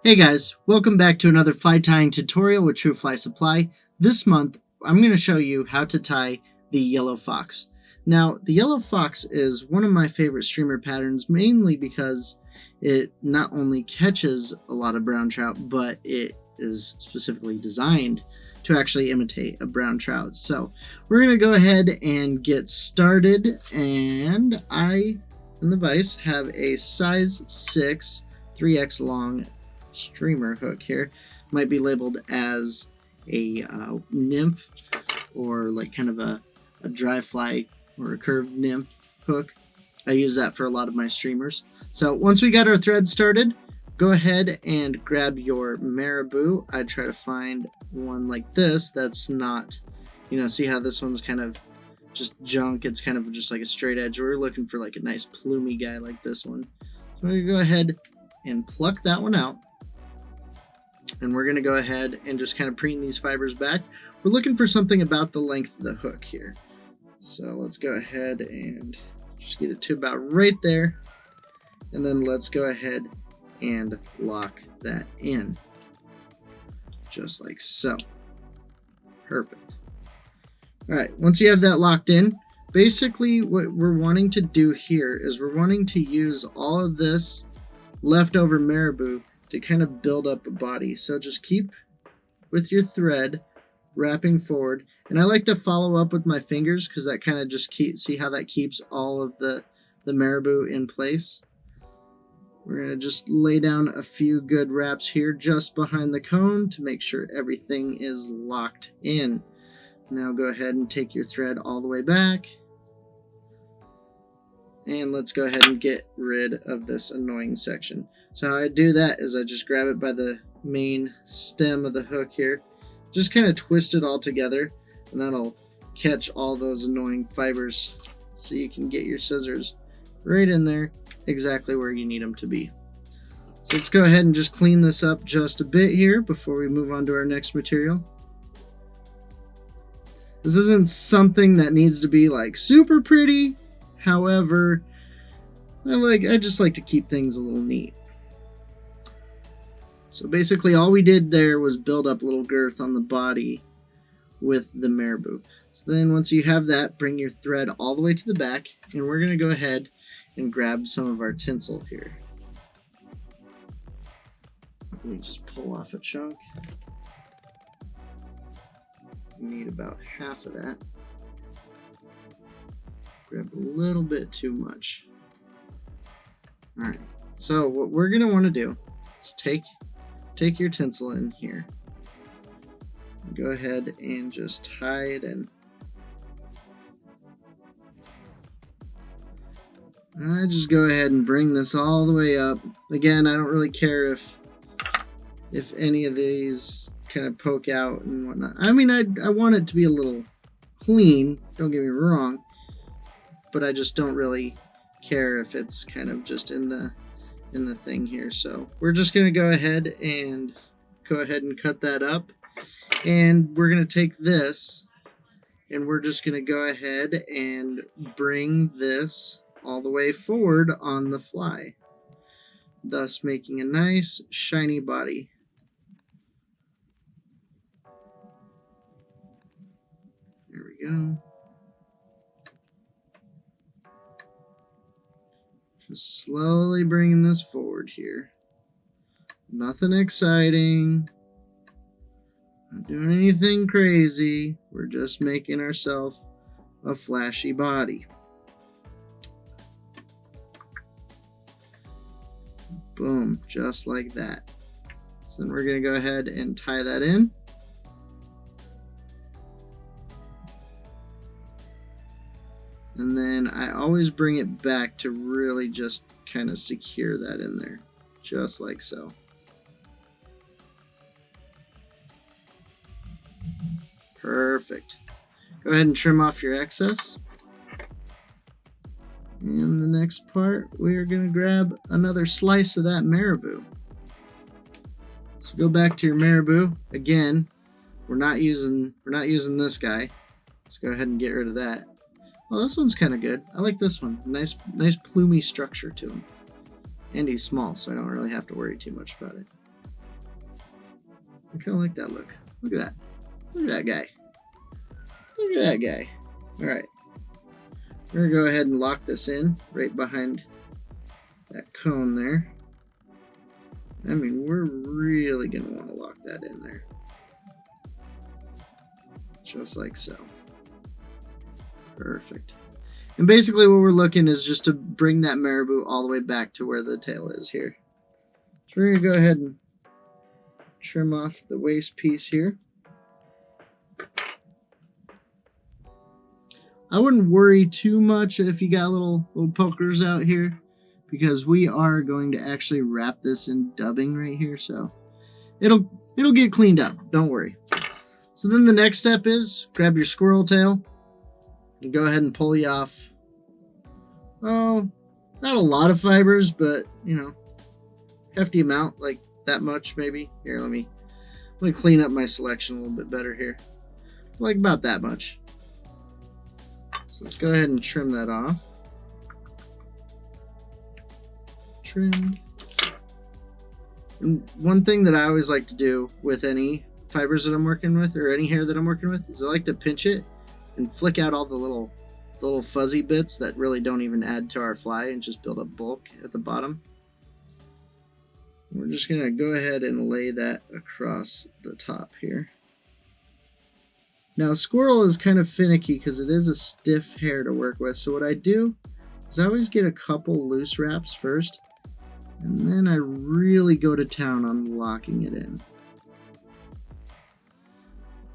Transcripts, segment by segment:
Hey guys, welcome back to another fly tying tutorial with True Fly Supply. This month, I'm going to show you how to tie the yellow fox. Now, the yellow fox is one of my favorite streamer patterns, mainly because it not only catches a lot of brown trout, but it is specifically designed to actually imitate a brown trout. So we're going to go ahead and get started, and I, in the vise, have a size 6 3x long streamer hook here. Might be labeled as a nymph, or like kind of a dry fly or a curved nymph hook. I use that for a lot of my streamers. So once we got our thread started, go ahead and grab your marabou. I try to find one like this that's not, see how this one's kind of just junk. It's kind of just like a straight edge. We're looking for like a nice plumy guy like this one. So we're gonna go ahead and pluck that one out. And we're going to go ahead and just kind of preen these fibers back. We're looking for something about the length of the hook here. So let's go ahead and just get it to about right there. And then let's go ahead and lock that in. Just like so. Perfect. All right, once you have that locked in, basically what we're wanting to do here is we're wanting to use all of this leftover marabou to kind of build up a body. So just keep with your thread wrapping forward, and I like to follow up with my fingers because that kind of just see how that keeps all of the marabou in place. We're going to just lay down a few good wraps here just behind the cone to make sure everything is locked in. Now go ahead and take your thread all the way back, and let's go ahead and get rid of this annoying section. So how I do that is I just grab it by the main stem of the hook here, just kind of twist it all together, and that'll catch all those annoying fibers so you can get your scissors right in there exactly where you need them to be. So let's go ahead and just clean this up just a bit here before we move on to our next material. This isn't something that needs to be like super pretty. However, I just like to keep things a little neat. So basically all we did there was build up a little girth on the body with the marabou. So then once you have that, bring your thread all the way to the back, and we're going to go ahead and grab some of our tinsel here. Let me just pull off a chunk. We need about half of that. Grab a little bit too much. Alright, so what we're going to want to do is take your tinsel in here. Go ahead and just tie it in. I just go ahead and bring this all the way up. Again, I don't really care if any of these kind of poke out and whatnot. I mean, I want it to be a little clean, don't get me wrong, but I just don't really care if it's kind of just in the thing here. So we're just going to go ahead and cut that up, and we're going to take this and we're just going to go ahead and bring this all the way forward on the fly, thus making a nice shiny body. There we go. Just slowly bringing this forward here. Nothing exciting. Not doing anything crazy. We're just making ourselves a flashy body. Boom, just like that. So then we're going to go ahead and tie that in. And then I always bring it back to really just kind of secure that in there, just like so. Perfect. Go ahead and trim off your excess. And the next part, we are going to grab another slice of that marabou. So go back to your marabou. Again, we're not using this guy. Let's go ahead and get rid of that. Oh, this one's kind of good. I like this one. Nice plumy structure to him. And he's small, so I don't really have to worry too much about it. I kind of like that look. Look at that. Look at that guy. Look at that guy. Alright. We're going to go ahead and lock this in right behind that cone there. I mean, we're really going to want to lock that in there. Just like so. Perfect. And basically what we're looking is just to bring that marabou all the way back to where the tail is here. So we're going to go ahead and trim off the waist piece here. I wouldn't worry too much if you got little pokers out here, because we are going to actually wrap this in dubbing right here, so it'll get cleaned up. Don't worry. So then the next step is grab your squirrel tail and go ahead and pull you off. Oh, not a lot of fibers, but you know, hefty amount, like that much maybe. Here, let me clean up my selection a little bit better here. Like about that much. So let's go ahead and trim that off. Trimmed. And one thing that I always like to do with any fibers that I'm working with, or any hair that I'm working with, is I like to pinch it and flick out all the little fuzzy bits that really don't even add to our fly and just build up bulk at the bottom. We're just gonna go ahead and lay that across the top here. Now squirrel is kind of finicky because it is a stiff hair to work with, so what I do is I always get a couple loose wraps first, and then I really go to town on locking it in.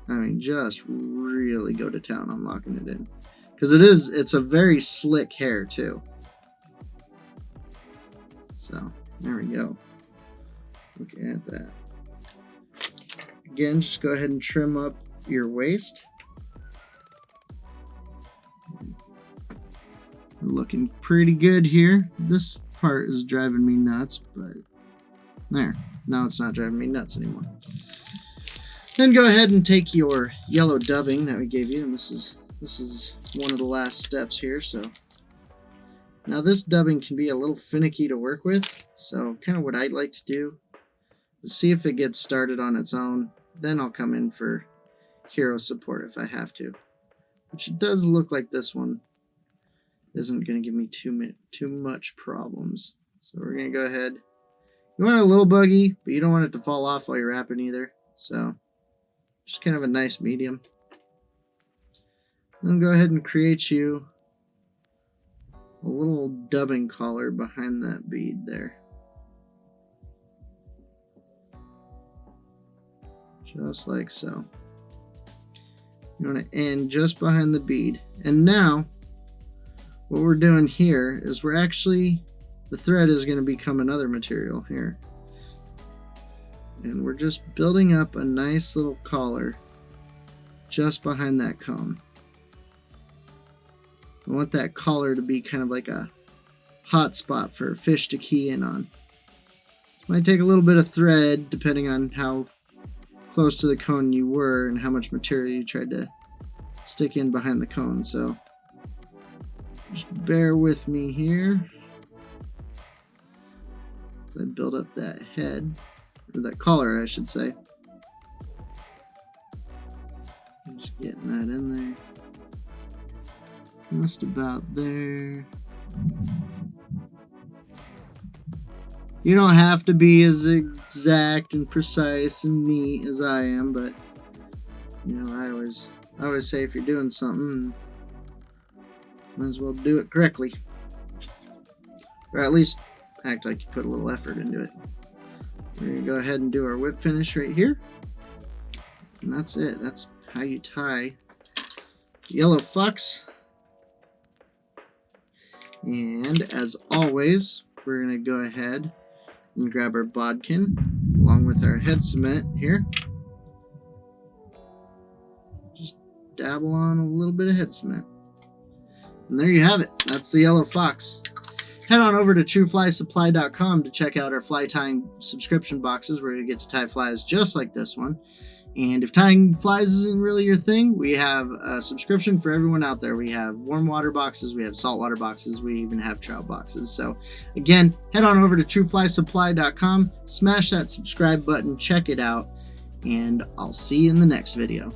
I mean, just really go to town on locking it in. Because it's a very slick hair too. So, there we go. Looking at that. Again, just go ahead and trim up your waist. We're looking pretty good here. This part is driving me nuts, but there. Now it's not driving me nuts anymore. Then go ahead and take your yellow dubbing that we gave you, and this is one of the last steps here. So now this dubbing can be a little finicky to work with, so kind of what I'd like to do is see if it gets started on its own. Then I'll come in for hero support if I have to, which it does look like this one isn't going to give me too much problems. So we're going to go ahead. You want it a little buggy, but you don't want it to fall off while you're wrapping either. So just kind of a nice medium. Then go ahead and create you a little dubbing collar behind that bead there. Just like so. You want to end just behind the bead. And now, what we're doing here is the thread is going to become another material here. And we're just building up a nice little collar just behind that cone. I want that collar to be kind of like a hot spot for a fish to key in on. It might take a little bit of thread depending on how close to the cone you were and how much material you tried to stick in behind the cone. So just bear with me here as I build up that head, or that collar I should say. I'm just getting that in there. Just about there. You don't have to be as exact and precise and neat as I am, but you know, I always say if you're doing something, might as well do it correctly, or at least act like you put a little effort into it. We're gonna go ahead and do our whip finish right here, and that's it. That's how you tie the yellow fox. And as always, we're going to go ahead and grab our bodkin along with our head cement here. Just dabble on a little bit of head cement. And there you have it. That's the yellow fox. Head on over to trueflysupply.com to check out our fly tying subscription boxes where you get to tie flies just like this one. And if tying flies isn't really your thing, we have a subscription for everyone out there. We have warm water boxes, we have saltwater boxes, we even have trout boxes. So again, head on over to trueflysupply.com, smash that subscribe button, check it out, and I'll see you in the next video.